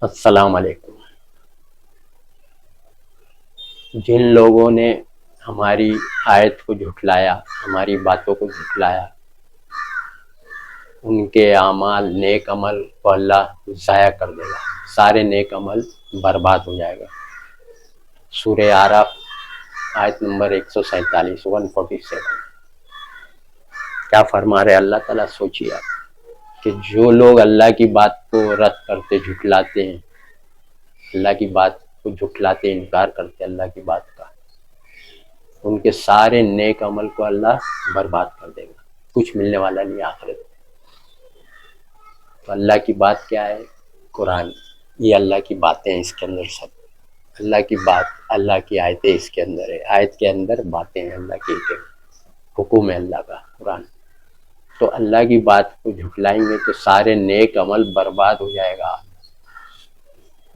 السلام علیکم۔ جن لوگوں نے ہماری آیت کو جھٹلایا، ہماری باتوں کو جھٹلایا، ان کے اعمال، نیک عمل کو اللہ ضائع کر دے گا، سارے نیک عمل برباد ہو جائے گا۔ سورہ اعراف آیت نمبر 147 147 کیا فرما رہے اللہ تعالیٰ؟ سوچیے آپ کہ جو لوگ اللہ کی بات کو رد کرتے، جھٹلاتے ہیں، اللہ کی بات کو جھٹلاتے، انکار کرتے اللہ کی بات کا، ان کے سارے نیک عمل کو اللہ برباد کر دے گا، کچھ ملنے والا نہیں آخرت میں۔ تو اللہ کی بات کیا ہے؟ قرآن، یہ اللہ کی باتیں ہیں، اس کے اندر سب اللہ کی بات، اللہ کی آیتیں اس کے اندر ہے، آیت کے اندر باتیں ہیں اللہ کی، حکم ہے اللہ کا قرآن۔ تو اللہ کی بات کو جھٹلائیں گے تو سارے نیک عمل برباد ہو جائے گا۔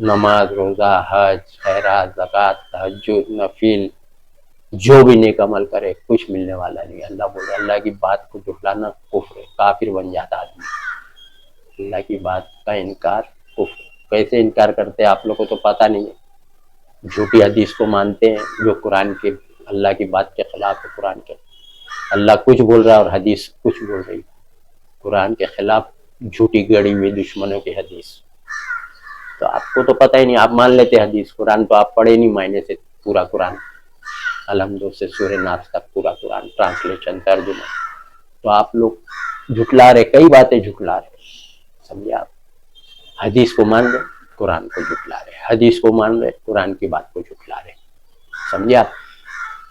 نماز، روزہ، حج، خیرات، زکوٰۃ، تہجد، نفل، جو بھی نیک عمل کرے کچھ ملنے والا نہیں۔ اللہ بولے اللہ کی بات کو جھٹلانا کفر ہے، کافر بن جاتا آدمی۔ اللہ کی بات کا انکار کفر۔ کیسے انکار کرتے ہیں آپ لوگ کو تو پتہ نہیں ہے، جھوٹی حدیث کو مانتے ہیں جو قرآن کے، اللہ کی بات کے خلاف ہے۔ قرآن کے اللہ کچھ بول رہا ہے اور حدیث کچھ بول رہی، قرآن کے خلاف جھوٹی گڑی ہوئی دشمنوں کی حدیث۔ تو آپ کو تو پتہ ہی نہیں، آپ مان لیتے حدیث، قرآن تو آپ پڑھے نہیں معنی سے، پورا قرآن الحمد سے سورہ ناس تک پورا قرآن ٹرانسلیشن ترجمہ، تو آپ لوگ جھٹلا رہے، کئی باتیں جھٹلا رہے، سمجھے آپ؟ حدیث کو مان رہے، قرآن کو جھٹلا رہے، حدیث کو مان رہے، قرآن کی بات کو جھٹلا رہے، سمجھے آپ؟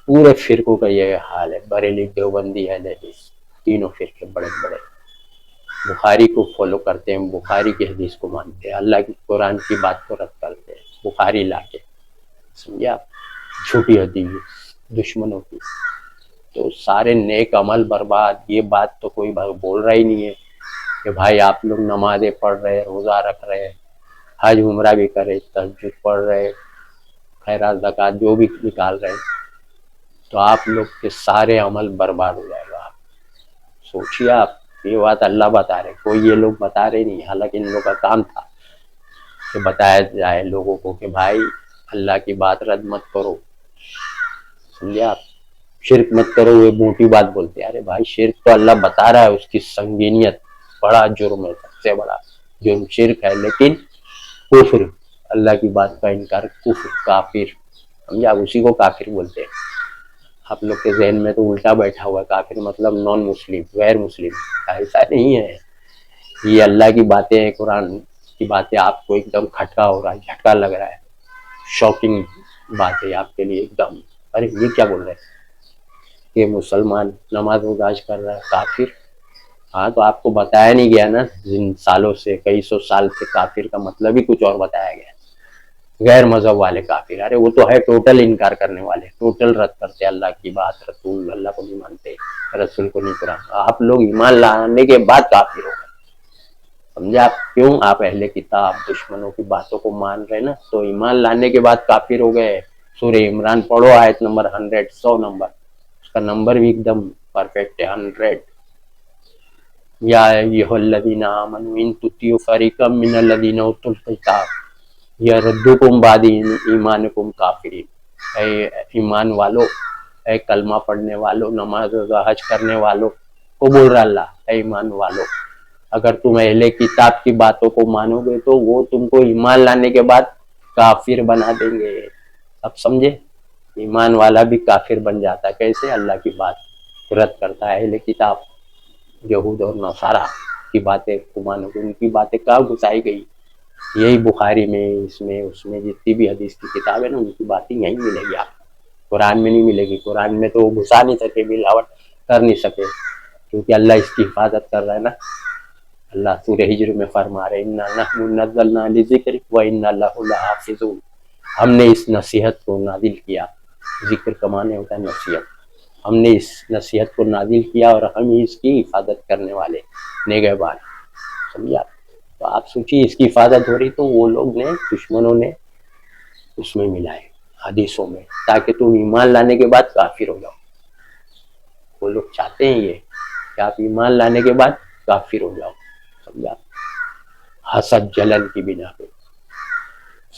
پورے فرقوں کا یہ حال ہے، بریلی، دیوبندی، اہل حدیث، تینوں فرقے بڑے بڑے بخاری کو فالو کرتے ہیں، بخاری کی حدیث کو مانتے ہیں، اللہ کی قرآن کی بات کو رد کرتے ہیں، بخاری لا کے، سمجھے آپ؟ جھوٹی حدیث دشمنوں کی، تو سارے نیک عمل برباد۔ یہ بات تو کوئی بول رہا ہی نہیں ہے کہ بھائی آپ لوگ نمازیں پڑھ رہے، روزہ رکھ رہے، حج عمرہ بھی کرے، تہجد پڑھ رہے، خیرات زکوٰۃ جو بھی نکال رہے، تو آپ لوگ کے سارے عمل برباد ہو جائے گا۔ سوچیے آپ، یہ بات اللہ بتا رہے، کوئی یہ لوگ بتا رہے نہیں، حالانکہ ان لوگوں کا کام تھا کہ بتایا جائے لوگوں کو کہ بھائی اللہ کی بات رد مت کرو، سمجھے آپ؟ شرک مت کرو، وہ موٹی بات بولتے ہیں، ارے بھائی شرک تو اللہ بتا رہا ہے، اس کی سنگینیت، بڑا جرم ہے، سب سے بڑا جرم شرک ہے، لیکن کفر، اللہ کی بات کا انکار، کفر، کافر، سمجھا؟ اسی کو کافر بولتے ہیں۔ آپ لوگ کے ذہن میں تو الٹا بیٹھا ہوا ہے، کافر مطلب نان مسلم، غیر مسلم، ایسا نہیں ہے۔ یہ اللہ کی باتیں ہیں، قرآن کی باتیں آپ کو ایک دم کھٹکا ہو رہا ہے، جھٹکا لگ رہا ہے، شاکنگ بات ہے آپ کے لیے ایک دم، ارے یہ کیا بول رہے ہیں کہ مسلمان نماز روزہ کر رہا ہے کافر؟ ہاں تو آپ کو بتایا نہیں گیا نا، جن سالوں سے، کئی سو سال سے کافر کا مطلب ہی کچھ اور بتایا گیا، غیر مذہب والے کافر، ارے وہ تو ہے ٹوٹل انکار کرنے والے، ٹوٹل رد کرتے اللہ کی بات، رسول اللہ کو نہیں مانتے، رسول کو نہیں قرآن۔ آپ لوگ ایمان لانے کے بعد کافر ہو گئے، سمجھے آپ؟ کیوں؟ آپ اہل کتاب دشمنوں کی باتوں کو مان رہے نا، تو ایمان لانے کے بعد کافر ہو گئے۔ سورہ عمران پڑھو، آیت نمبر 100 نمبر، اس کا نمبر بھی ایک دم پرفیکٹ ہے، 100۔ یا ایھا الذین آمنوا ان تطیعوا فریقا من الذین اوتوا الکتاب یردوکم بعد ایمانکم کافرین۔ اے ایمان والو، اے کلمہ پڑھنے والو، نماز روزہ حج کرنے والو کو بول رہا اللہ، اے ایمان والو، اگر تم اہل کتاب کی باتوں کو مانو گے تو وہ تم کو ایمان لانے کے بعد کافر بنا دیں گے۔ اب سمجھے؟ ایمان والا بھی کافر بن جاتا ہے، کیسے؟ اللہ کی بات رد کرتا ہے، اہل کتاب یہود اور نصارہ کی باتیں کو مانو گے، ان کی باتیں کہاں گھسائی گئی؟ یہی بخاری میں، اس میں جتنی بھی حدیث کی کتاب ہے نا، ان کی باتیں یہیں ملے گی آپ کو، قرآن میں نہیں ملے گی۔ قرآن میں تو وہ گھسا نہیں سکے، ملاوٹ کر نہیں سکے، کیونکہ اللہ اس کی حفاظت کر رہا ہے نا۔ اللہ سورہ ہجر میں فرما رہے انا نحن نزلنا الذکر وانا لہ لحافظون، ہم نے اس نصیحت کو نازل کیا، ذکر کا معنی ہوتا ہے نصیحت، ہم نے اس نصیحت کو نازل کیا اور ہم ہی اس کی حفاظت کرنے والے، نگہبان، سمجھا؟ تو آپ سوچیے اس کی حفاظت ہو رہی، تو وہ لوگ نے، دشمنوں نے اس میں ملائے حدیثوں میں، تاکہ تم ایمان لانے کے بعد کافر ہو جاؤ۔ وہ لوگ چاہتے ہیں یہ کہ آپ ایمان لانے کے بعد کافر ہو جاؤ، سمجھا؟ حسد، جلن کی بنا پہ،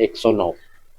109।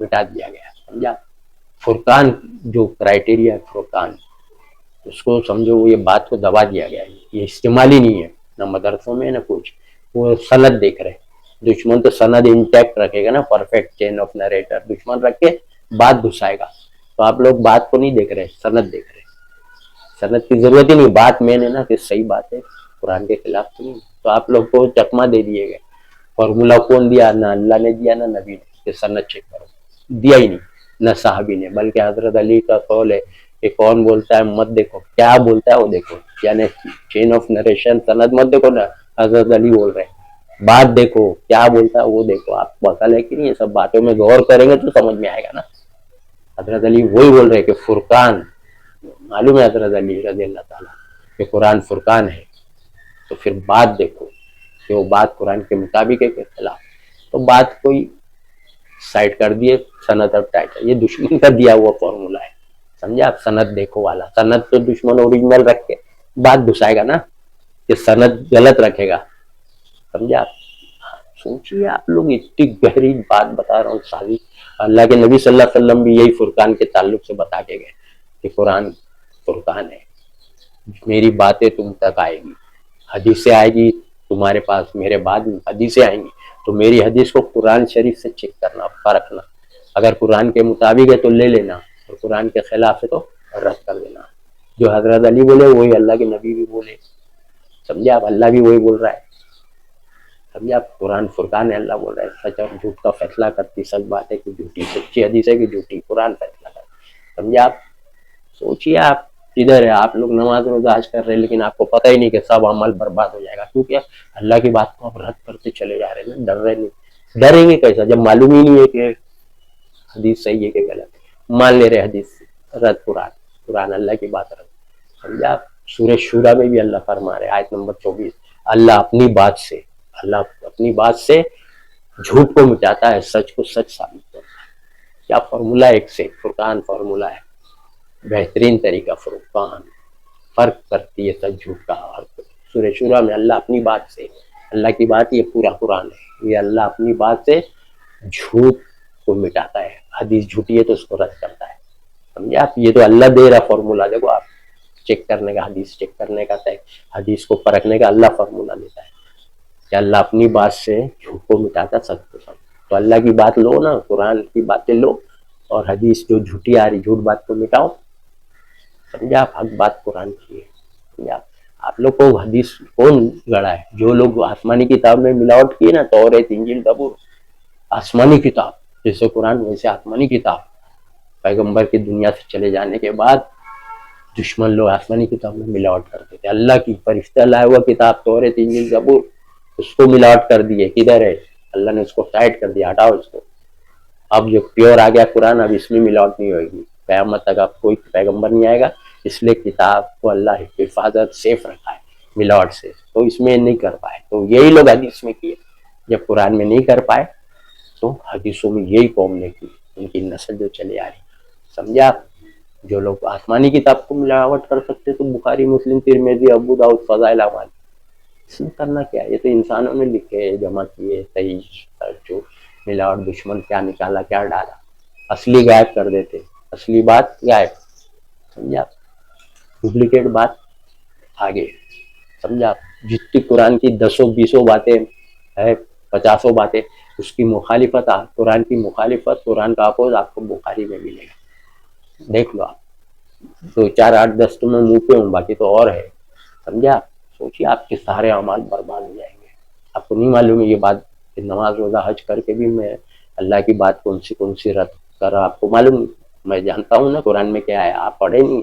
مٹا دیا گیا، سمجھا؟ فرقان جو کرائٹیریا ہے فرقان، اس کو سمجھو یہ بات کو دبا دیا گیا ہے، یہ استعمال ہی نہیں ہے نہ مدرسوں میں نہ کچھ. وہ سند دیکھ رہے. دشمن تو سند انٹیکٹ رکھے گا نا، پرفیکٹ چین آف نریٹر دشمن رکھ کے بات گھسائے گا. تو آپ لوگ بات کو نہیں دیکھ رہے، سند دیکھ رہے. سند کی ضرورت ہی نہیں، بات میں نے نا کہ صحیح بات ہے، قرآن کے خلاف تو نہیں. تو آپ لوگ کو چکما دے دیے گئے. فارمولا کون دیا؟ نہ اللہ نے دیا نہ نبی نے کہ سند چیک کرو، دیا ہی نہیں، نہ صحابی نے. بلکہ حضرت علی کا قول ہے کہ کون بولتا ہے مت دیکھو، کیا بولتا ہے وہ دیکھو. یعنی چین آف نریشن سند مت دیکھو نا، حضرت علی بول رہے ہیں بات دیکھو کیا بولتا ہے وہ دیکھو. آپ کو عقل ہے کہ نہیں؟ یہ سب باتوں میں غور کریں گے تو سمجھ میں آئے گا نا. حضرت علی وہی بول رہے کہ فرقان، معلوم ہے حضرت علی رضی اللہ تعالیٰ کہ قرآن فرقان ہے. تو پھر بات دیکھو کہ وہ بات قرآن کے مطابق ہے کہ خلاف. تو بات کوئی سائڈ کر دیے، سند اب ٹائٹ ہے. یہ دشمن کا دیا ہوا فارمولا ہے، سمجھا آپ؟ سند دیکھو والا، سند تو دشمن اوریجنل رکھ کے بات گھسائے گا نا، کہ سند غلط رکھے گا، سمجھا آپ؟ سوچیے آپ لوگ، اتنی گہری بات بتا رہا ہوں ساری. اللہ کے نبی صلی اللہ علیہ وسلم بھی یہی فرقان کے تعلق سے بتا کے گئے کہ قرآن فرقان ہے. میری باتیں تم تک آئے گی، حدیثیں آئے گی تمہارے پاس، میرے بعد حدیثیں آئیں گی. تو میری حدیث کو قرآن شریف سے چیک کرنا، پرکھنا. اگر قرآن کے مطابق ہے تو لے لینا، اور قرآن کے خلاف ہے تو رد کر دینا. جو حضرت علی بولے وہی اللہ کے نبی بھی بولے، سمجھے آپ؟ اللہ بھی وہی بول رہا ہے، سمجھے آپ؟ قرآن فرقان ہے، اللہ بول رہا ہے سچ اور جھوٹ کا فیصلہ کرتی، سچ بات ہے کہ جھوٹی، سچی حدیث ہے کہ جھوٹی، قرآن فیصلہ کرتا، سمجھے آپ؟ سوچیے آپ ادھر ہے، آپ لوگ نماز روزہ حج کر رہے ہیں لیکن آپ کو پتہ ہی نہیں کہ سب عمل برباد ہو جائے گا. کیونکہ اللہ کی بات کو آپ رد کرتے چلے جا رہے ہیں، ڈر رہے نہیں. ڈریں گے کیسا جب معلوم ہی نہیں ہے کہ حدیث صحیح ہے کہ غلط ہے؟ مان لے رہے حدیث رد، قرآن اللہ کی بات رد، سمجھا؟ سورہ شورا میں بھی اللہ فرما رہے آیت نمبر 24، اللہ اپنی بات سے جھوٹ کو مٹاتا ہے، سچ کو سچ ثابت کرتا ہے. کیا فارمولا ایک سے فرقان فارمولا ہے، بہترین طریقہ. فرقان فرق کرتی ہے سچ جھوٹ کا. سورہ شورا میں اللہ اپنی بات سے، اللہ کی بات یہ پورا قرآن ہے، یہ اللہ اپنی بات سے جھوٹ کو مٹاتا ہے. حدیث جھوٹی ہے تو اس کو رد کرتا ہے، سمجھے آپ؟ یہ تو اللہ دے رہا فارمولا. دیکھو آپ چیک کرنے کا، حدیث چیک کرنے کا، حدیث کو پرکھنے کا اللہ فارمولا دیتا ہے کہ اللہ اپنی بات سے جھوٹ کو مٹاتا، سچ کو سچ. تو اللہ کی بات لو نا، قرآن کی باتیں لو، اور حدیث جو جھوٹی آ رہی جھوٹ بات کو مٹاؤ، سمجھا آپ؟ حق بات قرآن کی ہے، سمجھا آپ لوگ کو حدیث کون گڑا ہے؟ جو لوگ آسمانی کتاب میں ملاوٹ کی نا، توریت انجیل زبور، آسمانی کتاب جیسے قرآن ویسے آسمانی کتاب. پیغمبر کی دنیا سے چلے جانے کے بعد دشمن لوگ آسمانی کتاب میں ملاوٹ کرتے تھے. اللہ کی فرشتہ لائے ہوا کتاب توریت انجیل زبور، اس کو ملاوٹ کر دیے. کدھر ہے؟ اللہ نے اس کو سائڈ کر دیا، ہٹاؤ اس کو. اب جو پیور آ گیا قرآن، اب اس میں ملاوٹ نہیں ہوئے گی. قیامت تک اب کوئی پیغمبر نہیں آئے گا، اس لیے کتاب کو اللہ حفاظت سیف رکھا ہے ملاوٹ سے. تو اس میں نہیں کر پائے، تو یہی لوگ حدیث میں کیے. جب قرآن میں نہیں کر پائے تو حدیثوں میں یہی قوم نے کی، ان کی نسل جو چلے آ رہی، سمجھا؟ جو لوگ آسمانی کتاب کو ملاوٹ کر سکتے تو بخاری، مسلم، ترمذی، ابو داؤد، فضائل اعمال، اس میں کرنا کیا ہے؟ یہ تو انسانوں نے لکھے، جمع کیے، صحیح جو ملاوٹ دشمن کیا نکالا کیا ڈالا، اصلی غائب کر دیتے، اصلی بات غائب، سمجھا؟ ڈپلیکیٹ بات آگے، سمجھا؟ جتنی قرآن کی 10 20 باتیں ہے، 50 باتیں اس کی مخالفت، قرآن کی مخالفت، قرآن کا اپوز آپ کو بخاری میں ملے گا. دیکھ لو آپ، 2 4 8 10 تو میں منہ پہ ہوں، باقی تو اور ہے، سمجھا؟ سوچیے آپ کے سارے اعمال برباد ہو جائیں گے. آپ کو نہیں معلوم ہے یہ بات کہ نماز روزہ حج کر کے بھی میں اللہ کی بات کون سی رد کر رہا؟ آپ کو معلوم؟ میں جانتا ہوں نا قرآن میں کیا ہے. آپ پڑھیں نہیں،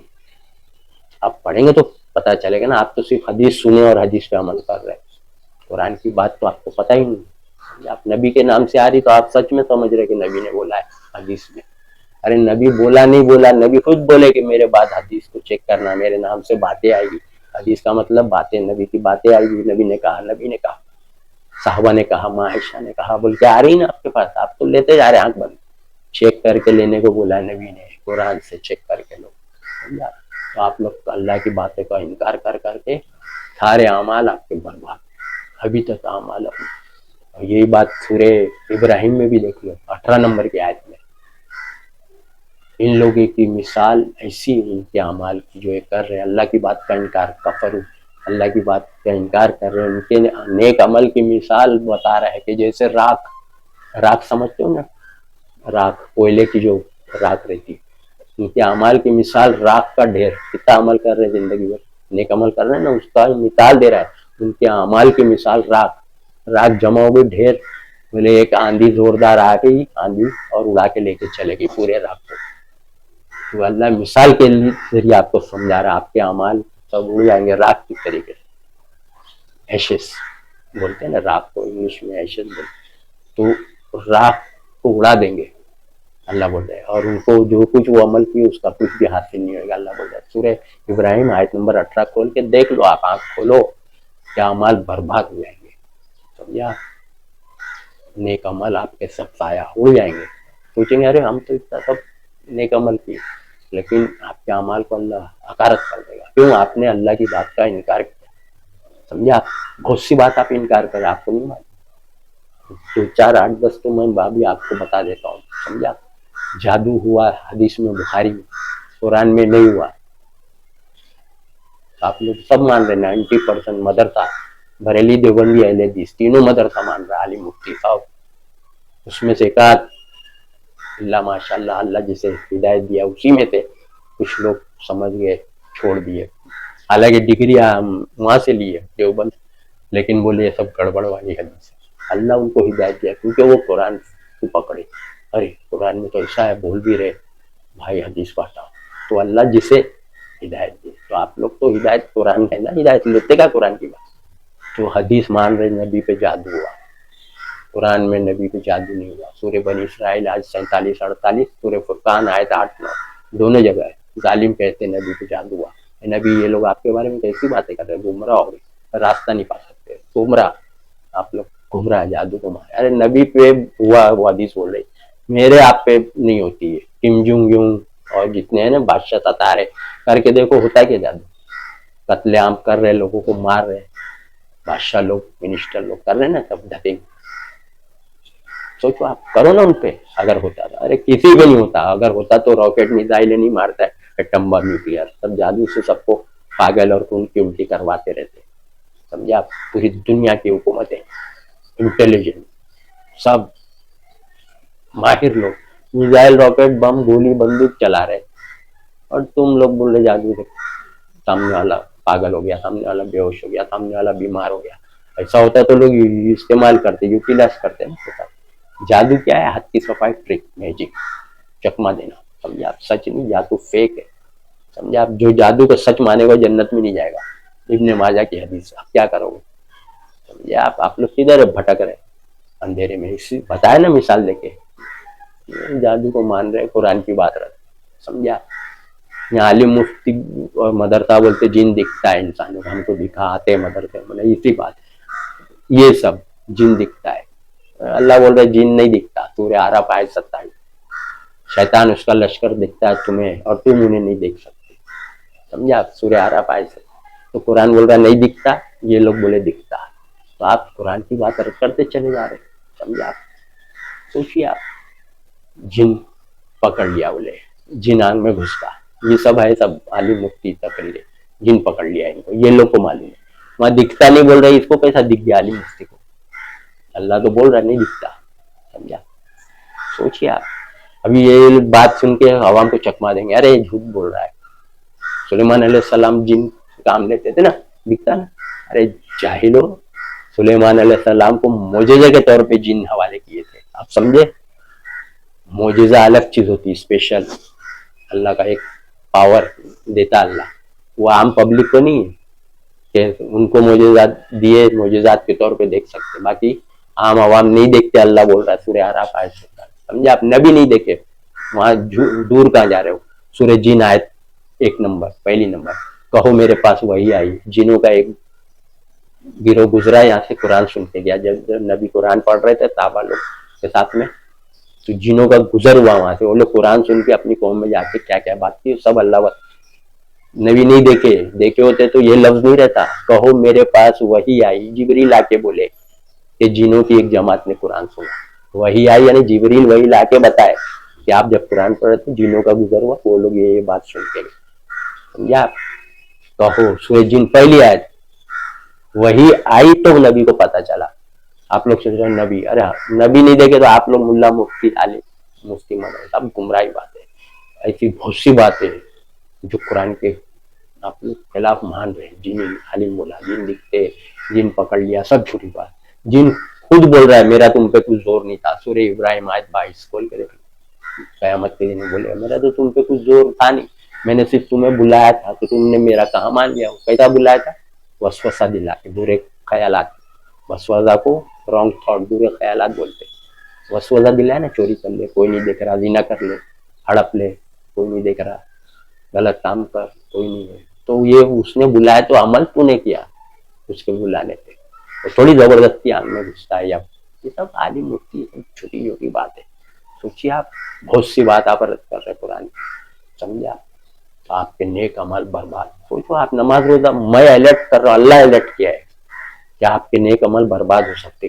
آپ پڑھیں گے تو پتہ چلے گا نا. آپ تو صرف حدیث سنے اور حدیث پہ عمل کر رہے ہیں، قرآن کی بات تو آپ کو پتہ ہی نہیں. آپ نبی کے نام سے آ رہی تو آپ سچ میں سمجھ رہے کہ نبی نے بولا ہے حدیث میں. ارے نبی بولا نہیں بولا، نبی خود بولے کہ میرے بعد حدیث کو چیک کرنا، میرے نام سے باتیں آئے گی. حدیث کا مطلب باتیں، نبی کی باتیں آئے گی. نبی نے کہا، صحابہ نے کہا، ماں عائشہ نے کہا، بول کے آ رہی نا آپ کے پاس. آپ تو لیتے جا رہے آنکھ بند. چیک کر کے لینے کو بولا نبی نے، قرآن سے چیک کر کے لو. تو آپ لوگ اللہ کی باتیں کا انکار کر کے سارے اعمال آپ کے برباد. ابھی تک اعمال اور یہی بات سورہ ابراہیم میں بھی دیکھ لو 18 نمبر کی آیت میں، ان لوگوں کی مثال ایسی ہے ان کے اعمال کی جو یہ کر رہے ہیں اللہ کی بات کا انکار، کفر اللہ کی بات کا انکار کر رہے ہیں، ان کے نیک عمل کی مثال بتا رہا ہے کہ جیسے راکھ سمجھتے ہو نا، راکھ کوئلے کی جو راکھ رہتی، ان کے اعمال کی مثال راکھ کا ڈھیر، کتنا عمل کر رہے ہیں زندگی میں، نیک عمل کر رہے ہیں نا، اس کا مثال دے رہا ہے، ان کے اعمال کی مثال راکھ جمع ہو گئی ڈھیر، بولے ایک آندھی زوردار آ گئی آندھی اور اڑا کے لے کے چلے گئی پورے راکھ کو، تو اللہ مثال کے ذریعے آپ کو سمجھا رہا ہے آپ کے اعمال سب اڑ جائیں گے راکھ کی طریقے سے، ایشز بولتے ہیں نا راکھ کو انگلش میں ایشز بولتے، تو راکھ کو اڑا دیں گے اللہ بول رہے ہیں، اور ان کو جو کچھ وہ عمل کی اس کا کچھ بھی حاصل نہیں ہوگا اللہ بول رہے ہیں۔ سورہ ابراہیم آیت نمبر 18 کھول کے دیکھ لو، آپ آنکھ کھولو، کیا عمل برباد ہو جائیں گے، سمجھا، نیک عمل آپ کے سب سایہ ہو جائیں گے، سوچیں گے ارے ہم تو اتنا سب نیک عمل کیے، لیکن آپ کے اعمال کو اللہ حقارت کر دے گا، کیوں؟ آپ نے اللہ کی بات کا انکار کیا، سمجھا، بہت سی بات آپ انکار کریں، آپ کو نہیں معلوم، 2 4 8 10 تو میں بھی آپ کو بتا دیتا ہوں، سمجھا، جادو ہوا حدیث میں بخاری میں، قرآن میں نہیں ہوا، آپ لوگ سب مان رہے 90% مدرسہ بریلی دیوبندی اہل حدیث تینوں مدرسہ مان رہا، علی مفتی صاحب اس میں سے ایک آدھ اللہ ماشاء اللہ اللہ جسے ہدایت دیا اسی میں تھے، کچھ لوگ سمجھ گئے چھوڑ دیے، حالانکہ ڈگریاں وہاں سے لیے دیوبند، لیکن بولے یہ سب گڑبڑ والی حدیث ہے، اللہ ان کو ہدایت دیا کیونکہ وہ قرآن کو پکڑے، ارے قرآن میں تو ایسا ہے بول بھی رہے بھائی حدیث پڑھتا ہوں، تو اللہ جسے ہدایت دے، تو آپ لوگ تو ہدایت قرآن ہے نا، ہدایت لیتے کا قرآن کی بات، تو حدیث مان رہے نبی پہ جادو ہوا، قرآن میں نبی پہ جادو نہیں ہوا، سورہ بنی اسرائیل آج 47 48، سورہ فرقان آیت 8 9 دونوں جگہ ہے، ظالم کہتے ہیں نبی پہ جادو ہوا، نبی یہ لوگ آپ کے بارے میں کیسی باتیں کر رہے ہیں، گمراہ ہو گئے، راستہ نہیں پا سکتے، گمراہ، آپ لوگ گمراہ، جادو کو مارے، ارے نبی پہ ہوا وہ حدیث بول رہی، میرے آپ پہ نہیں ہوتی ہے، کم جونگ یونگ اور جتنے ہیں نا بادشاہ ستارے کر کے دیکھو ہوتا ہے کیا جادو، قتل عام کر رہے لوگوں کو مار رہے، بادشاہ لوگ منسٹر لوگ کر رہے نا سب ڈھپنگ، سوچو آپ کرو نا ان پہ، اگر ہوتا تھا، ارے کسی پہ نہیں ہوتا، اگر ہوتا تو راکٹ میزائل نہیں مارتا ہے، ایٹم بم نیوکلیئر، سب جادو سے سب کو پاگل اور خون کی الٹی کرواتے رہتے، سمجھا، پوری دنیا کی حکومتیں انٹیلیجنٹ سب ماہر لوگ میزائل راکٹ بم گولی بندوق چلا رہے، اور تم لوگ بول رہے جادو سے سامنے والا پاگل ہو گیا، سامنے والا بے ہوش ہو گیا، سامنے والا بیمار ہو گیا، ایسا ہوتا تو لوگ استعمال کرتے، یوٹیلائز کرتے نا، جادو کیا ہے؟ ہاتھ کی صفائی، ٹرک، میجک، چکما دینا، سمجھا، سچ نہیں، جادو فیک ہے، سمجھا، جو جادو کو سچ مانے گا جنت میں نہیں جائے گا، ابن ماجہ کی حدیث، آپ کیا کرو گے، سمجھا، آپ لوگ کدھر بھٹک رہے اندھیرے میں، اسی بتایا نا مثال دے کے، جادو کو مان رہے قرآن کی بات رہے، سمجھا، یہاں عالم مفتی اور مدرسہ بولتے جن دکھتا ہے انسانوں کو، ہم کو دکھا آتے مدرسے میں، اسی بات، یہ سب جن دکھتا ہے، اللہ بول رہے جن نہیں دکھتا، سورہ اعراف آیت 27، شیطان اس کا لشکر دکھتا ہے تمہیں اور تم انہیں نہیں دیکھ سکتے، سمجھا، سورہ اعراف آیت 27، تو قرآن بول رہا نہیں دکھتا، یہ لوگ بولے دکھتا، تو آپ قرآن کی بات رد کرتے چلے جا رہے، سمجھا، سوچیے آپ، جن پکڑ لیا بولے، جن آنکھ میں گھستا، یہ سب ہے، سب عالم مفتی تقریر، جن پکڑ لیا ان کو، یہ لوگ کو معلوم ہے، وہاں دکھتا نہیں بول رہے، اس کو کیسا دکھ گیا عالم مفتی کو، اللہ تو بول رہا نہیں دکھتا، سمجھا، سوچیے آپ، ابھی یہ بات سن کے عوام کو چکما دیں گے، ارے جھوٹ بول رہا ہے، سلیمان علیہ السلام جن کام لیتے تھے نا، دکھتا نا، ارے جاہلو، سلیمان علیہ السلام کو معجزے کے طور پہ جن حوالے کیے تھے، آپ سمجھے، معجزہ الگ چیز ہوتی ہے، اسپیشل، اللہ کا ایک پاور دیتا اللہ، وہ عام پبلک کو نہیں ہے کہ ان کو معجزات دیے، معجزات کے طور پہ دیکھ سکتے، باقی عام عوام نہیں دیکھتے، اللہ بول رہا ہے سورہ اعراف آیت 27، سمجھا، آپ نبی نہیں دیکھے، وہاں دور کہاں جا رہے ہو، سورہ جن آیت 1 نمبر، پہلی نمبر، کہو میرے پاس وہی آئی، جنوں کا ایک گروہ گزرا یہاں سے قرآن سن کے گیا، جب نبی قرآن پڑھ رہے تھے صحابہ لوگ کے ساتھ میں، تو جنوں کا گزر ہوا وہاں سے، وہ لوگ قرآن سن کے اپنی قوم میں جا کے کیا کیا بات کی، سب اللہ نبی نہیں دیکھے ہوتے تو یہ لفظ نہیں رہتا، کہو میرے پاس وہی آئی، جبریل آ کے بولے، کہ جنوں کی ایک جماعت نے قرآن سنا, وہی آئی یعنی جبریل وہی لا کے بتائے کہ آپ جب قرآن پڑھے تو جنوں کا گزر ہوا, وہ لوگ یہ بات سن کے گئے. سمجھا؟ کہو سورہ جن پہلی آیت وہی آئی تو نبی کو پتا چلا. آپ لوگ سوچ رہے ہیں نبی, ارے نبی نہیں دیکھے تو آپ لوگ ملا مفتی عالم مفتی مدر سب گمراہی باتیں, ایسی بہت سی باتیں جو قرآن کے آپ لوگ خلاف مان رہے ہیں. جن عالم بولا, جن دکھتے, جن پکڑ لیا, سب جھوٹی بات. جن خود بول رہا ہے میرا تم پہ کچھ زور نہیں تھا, سورہ ابراہیم آیت 22 کھول کے دیکھ, قیامت کے دن بولے میرا تو تم پہ کچھ زور تھا نہیں, میں نے صرف تمہیں بلایا تھا تو تم نے میرا کہاں مان لیا. کیسا بلایا تھا؟ وسوسہ دلا کے, برے خیالات, وسوسہ کو رانگ تھاٹ برے خیالات بولتے. وسوسہ دلایا نا, چوری کر لے کوئی نہیں دیکھ رہا, زنا کر لے, ہڑپ لے کوئی نہیں دیکھ رہا, غلط کام کر کوئی نہیں ہے, تو یہ اس نے بلایا تو عمل تو نے کیا اس کے بلانے پہ, تو تھوڑی زبردستی آنکھ میں گھستا ہے. اب یہ سب عالم مفتی چھوٹی چھوٹی بات ہے. سوچیے آپ بہت سی بات آپ رد کر رہے قرآن, سمجھا؟ تو آپ کے نیک عمل برباد. سوچو آپ نماز روزہ, میں الرٹ کر رہا ہوں, اللہ الرٹ کیا ہے کہ آپ کے نیک عمل برباد ہو سکتے.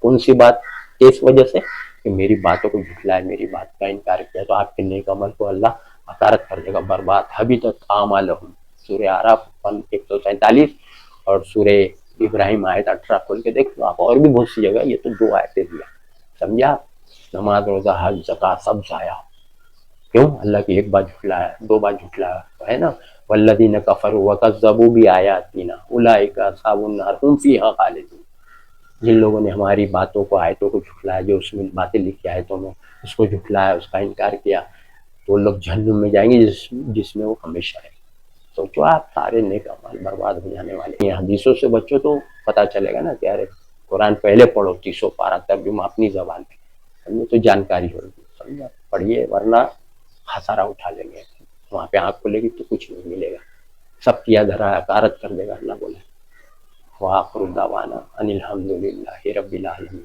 کون سی بات؟ اس وجہ سے کہ میری باتوں کو جھٹلایا, میری بات کا انکار کیا, تو آپ کے نیک عمل کو اللہ حقارت کر دے گا, برباد. حبطت اعمالہم, سورہ اعراف 147 اور سورہ ابراہیم آیت 18 کھول کے دیکھ لو آپ, اور بھی بہت سی جگہ. یہ تو 2 آیتیں دیا, سمجھا؟ نماز روزہ حج زکات سب ضائع. کیوں؟ اللہ کی ایک بار جھٹلایا, 2 بار جھٹلایا ہے نا. والذین کفروا وکذبوا بآیاتنا اولئک اصحاب النار هم فیہا خالدون. جن لوگوں نے ہماری باتوں کو, آیتوں کو جھٹلایا, جو اس میں باتیں لکھی آیتوں میں, اس کو جھٹلایا, اس کا انکار کیا, تو وہ لوگ جہنم میں جائیں گے جس میں وہ ہمیشہ رہیں. سوچو آپ سارے نیک اعمال برباد ہو جانے والے. یہ حدیثوں سے بچو تو پتہ چلے گا نا کہ ارے قرآن پہلے پڑھو, 300 پارہ ترجمہ اپنی زبان میں, سمجھو تو جانکاری ہوگی. سمجھا؟ پڑھیے ورنہ خسارہ اٹھا لیں گے, وہاں پہ آنکھ کھلے گی تو کچھ نہیں ملے گا, سب کیا دھرا حقارت کر دے گا. اللہ بولے وآخر دعوانا ان الحمد للہ رب العالمین.